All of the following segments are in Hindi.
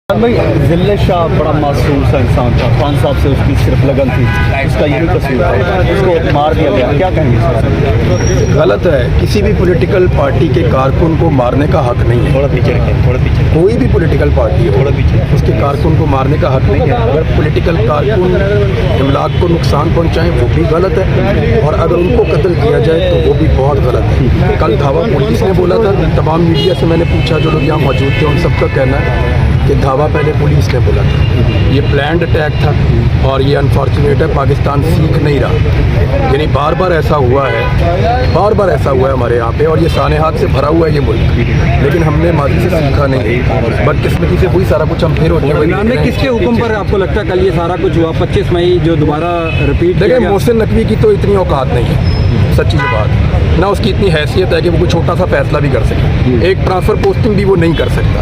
भाई जिले शाह बड़ा मासूम सा इंसान था, खान साहब से उसकी सिर्फ लगन थी, उसका यही कसूर था, उसको मार दिया गया। क्या कहेंगे? गलत है। किसी भी पॉलिटिकल पार्टी के कारकुन को मारने का हक नहीं है। थोड़ा पीछे कोई भी पॉलिटिकल पार्टी हो, थोड़ा पीछे उसके कारकुन को मारने का हक नहीं है। अगर पॉलिटिकल कारकुन इमलाक को नुकसान पहुंचाएं वो भी गलत है, और अगर उनको कत्ल किया जाए तो वो भी बहुत गलत है। कल धावा पुलिस ने बोला था, तमाम मीडिया से मैंने पूछा, जो लोग यहाँ मौजूद थे उन सबका कहना है कि धावा पहले पुलिस ने बोला था। ये प्लान्ड अटैक था और ये अनफॉर्चुनेट है, पाकिस्तान सीख नहीं रहा। यानी बार बार ऐसा हुआ है हमारे यहाँ पे, और ये सानेहात से भरा हुआ है ये मुल्क, लेकिन हमने माजी से सीखा नहीं। बदकिस्मती से वही सारा कुछ हम फिर होते हैं। किसके हुक्म पर आपको लगता है कल ये सारा कुछ हुआ? 25 मई जो दोबारा रिपीट? देखिए, मोहसिन नकवी की तो इतनी औकात नहीं है, सच्ची बात ना, उसकी इतनी हैसियत है कि वो कोई छोटा सा फैसला भी कर सके। एक ट्रांसफ़र पोस्टिंग भी वो नहीं कर सकता।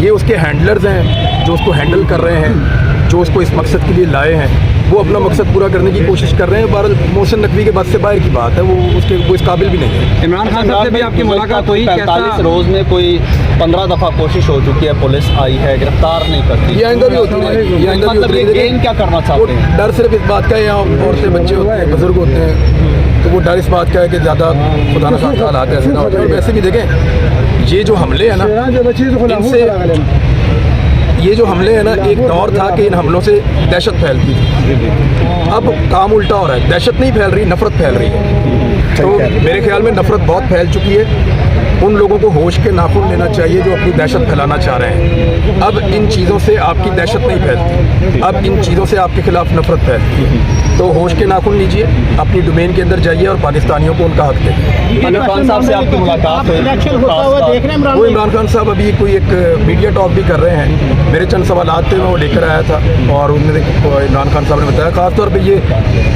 ये उसके हैंडलर्स हैं जो उसको हैंडल कर रहे हैं, जो उसको इस मकसद के लिए लाए हैं, वो अपना मकसद पूरा करने की कोशिश कर रहे हैं। बहरहाल मोहसिन नकवी के बस से बाहर की बात है, वो इस काबिल भी नहीं है। इमरान खान साहब से भी आपकी मुलाकात हुई? 45 रोज़ में कोई 15 दफ़ा कोशिश हो चुकी है, पुलिस आई है, गिरफ्तार नहीं करती। ये आइंदा भी होती है। मतलब ये गेन क्या करना चाहते हैं? डर सिर्फ इस बात का है, यहाँ औरतें बच्चे होते हैं, बुजुर्ग होते हैं, तो वो डर इस बात का है कि ज़्यादा खुदा न खास्ता हालात ऐसे ना हो जाए। वैसे भी देखें, ये जो हमले हैं ना, ये जो हमले हैं ना, एक दौर था कि इन हमलों से दहशत फैलती थी। अब काम उल्टा हो रहा है, दहशत नहीं फैल रही, नफरत फैल रही है। तो मेरे ख्याल में नफरत बहुत फैल चुकी है। उन लोगों को होश के नाखून लेना चाहिए जो अपनी दहशत फैलाना चाह रहे हैं। अब इन चीज़ों से आपकी दहशत नहीं फैलती, अब इन चीज़ों से आपके खिलाफ नफरत फैलती है। तो होश के नाखून लीजिए, अपनी डोमेन के अंदर जाइए और पाकिस्तानियों को उनका हक दें। इमरान खान साहब से आपकी मुलाकात हुई? वो इमरान खान साहब अभी कोई एक मीडिया टॉक भी कर रहे हैं। मेरे चंद सवालात थे, मैं वो लेकर आया था, और उन्होंने इमरान खान साहब ने बताया, ख़ासतौर पर ये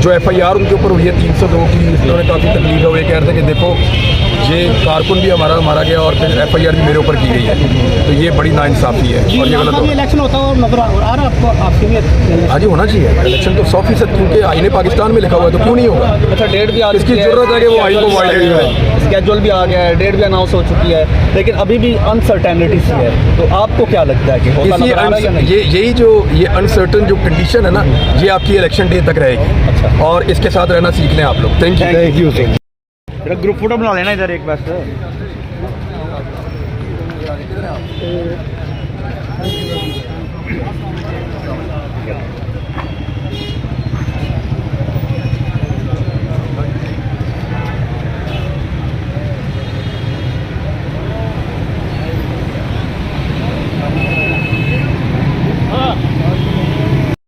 जो FIR उनके ऊपर हुई है 302 की, उन्होंने काफ़ी तकलीफ हुई, कह रहे थे कि देखो ये कारकुन भी हमारा मारा गया और फिर FIR भी मेरे ऊपर की गई है, तो ये बड़ी नाइंसाफ़ी है और ये गलत है। इलेक्शन होता है नजर आ रहा है आपको? हाँ जी, होना चाहिए इलेक्शन तो 100%, क्योंकि आईने पाकिस्तान में लिखा हुआ है, तो क्यों नहीं होगा? अच्छा, डेट भी आ इसकी ज़रूरत है कि वो आइन को वायलेट करे। स्केड्यूल भी आ गया है, डेट भी अनाउंस हो चुकी है, लेकिन अभी भी अनसर्टेनिटी सी है। तो आपको क्या लगता है कि होता नजर आ रहा है या नहीं? यही जो ये अनसर्टन जो कंडीशन है ना, ये आपकी इलेक्शन डे तक रहेगी। अच्छा, और इसके साथ रहना सीख लें आप लोग। Thank you. ग्रुप फोटो बना लेना इधर एक बस।